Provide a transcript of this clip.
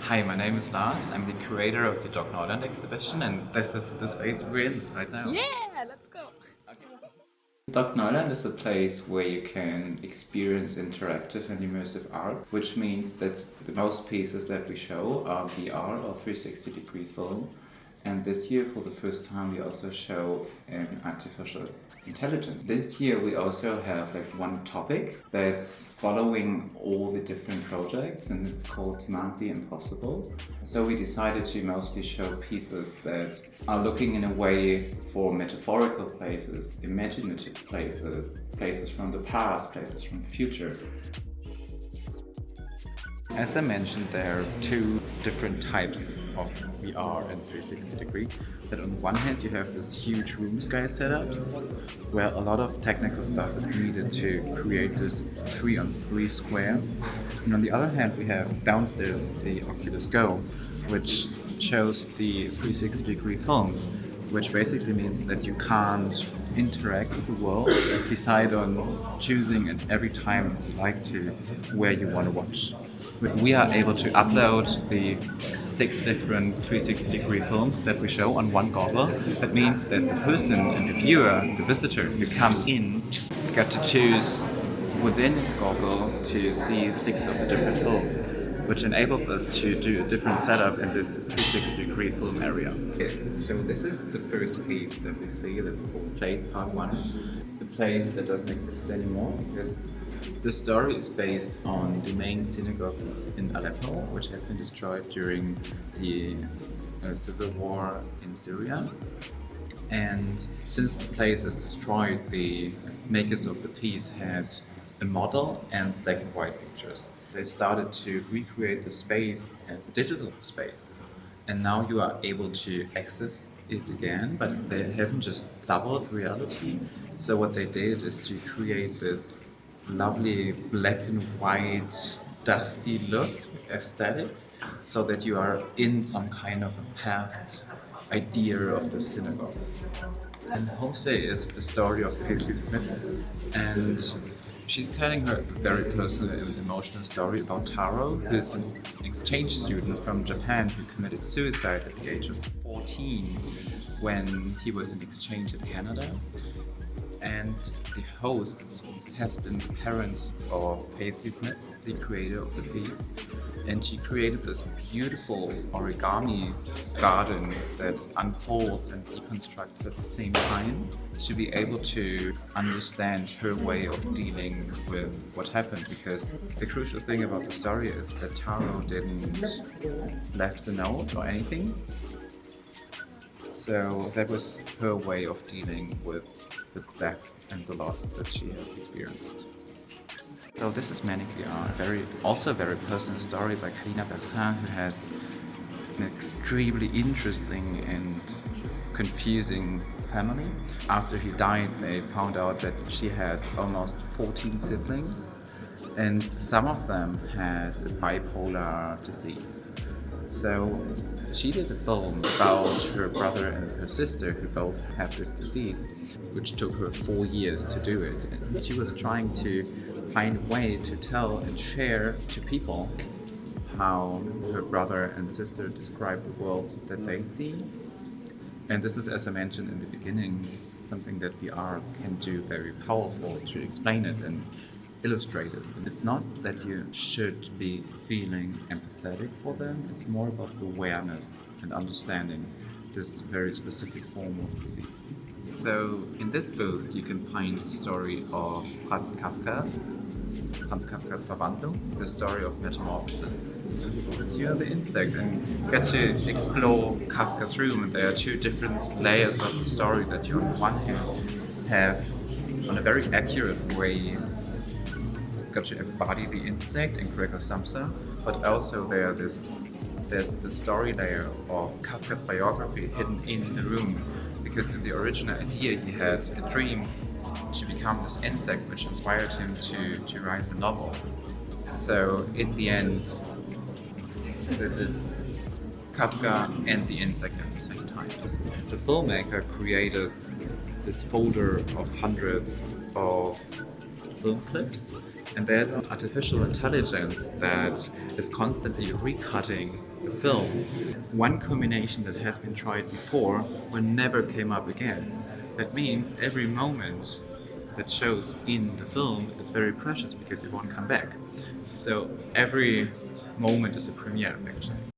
Hi, my name is Lars. I'm the curator of the DOK Neuland exhibition, and this is the space we're in right now. Yeah, let's go. DOK Neuland is a place where you can experience interactive and immersive art, which means that the most pieces that we show are VR or 360-degree film. And this year, for the first time, we also show artificial intelligence. This year, we also have one topic that's following all the different projects, and it's called Demand the Impossible. So we decided to mostly show pieces that are looking in a way for metaphorical places, imaginative places, places from the past, places from the future. As I mentioned, there are two different types of VR and 360 degree. That on the one hand you have this huge room sky setups where a lot of technical stuff is needed to create this 3-on-3 square. And on the other hand we have downstairs the Oculus Go, which shows the 360 degree films, which basically means that you can't interact with the world, decide on choosing at every time as you like to where you want to watch. We are able to upload the 6 different 360 degree films that we show on one goggle. That means that the person and the viewer, the visitor who comes in, get to choose within his goggle to see 6 of the different films, which enables us to do a different setup in this 360 degree film area. So this is the first piece that we see that's called Place Part 1, the place that doesn't exist anymore, because the story is based on the main synagogue in Aleppo, which has been destroyed during the civil war in Syria. And since the place is destroyed, the makers of the piece had a model and black and white pictures. They started to recreate the space as a digital space. And now you are able to access it again, but they haven't just doubled reality. So what they did is to create this lovely black and white, dusty look, aesthetics, so that you are in some kind of a past idea of the synagogue. And Jose is the story of Paisley Smith, and she's telling her very personal and emotional story about Taro, who's an exchange student from Japan who committed suicide at the age of 14 when he was in exchange in Canada. And the hosts has been the parents of Paisley Smith, the creator of the piece. And she created this beautiful origami garden that unfolds and deconstructs at the same time to be able to understand her way of dealing with what happened. Because the crucial thing about the story is that Taro didn't left a note or anything. So that was her way of dealing with the death and the loss that she has experienced. So this is Manic VR, also a very personal story by Karina Bertin, who has an extremely interesting and confusing family. After he died, they found out that she has almost 14 siblings, and some of them has a bipolar disease. So she did a film about her brother and her sister who both have this disease, which took her 4 years to do it. And she was trying to find a way to tell and share to people how her brother and sister describe the worlds that they see. And this is, as I mentioned in the beginning, something that VR can do very powerful to explain it and illustrate it. It's not that you should be feeling empathetic for them, it's more about awareness and understanding this very specific form of disease. So in this booth you can find the story of Franz Kafka's Verwandlung, the story of metamorphosis. You're the insect and get to explore Kafka's room, and there are 2 different layers of the story that you on one hand have on a very accurate way got to embody the insect in Gregor Samsa, but also there's the story layer of Kafka's biography hidden in the room, because in the original idea he had a dream to become this insect which inspired him to write the novel. So in the end, this is Kafka and the insect at the same time. The filmmaker created this folder of hundreds of film clips And there's an artificial intelligence that is constantly recutting the film. One combination that has been tried before will never came up again. That means every moment that shows in the film is very precious because it won't come back. So every moment is a premiere, actually.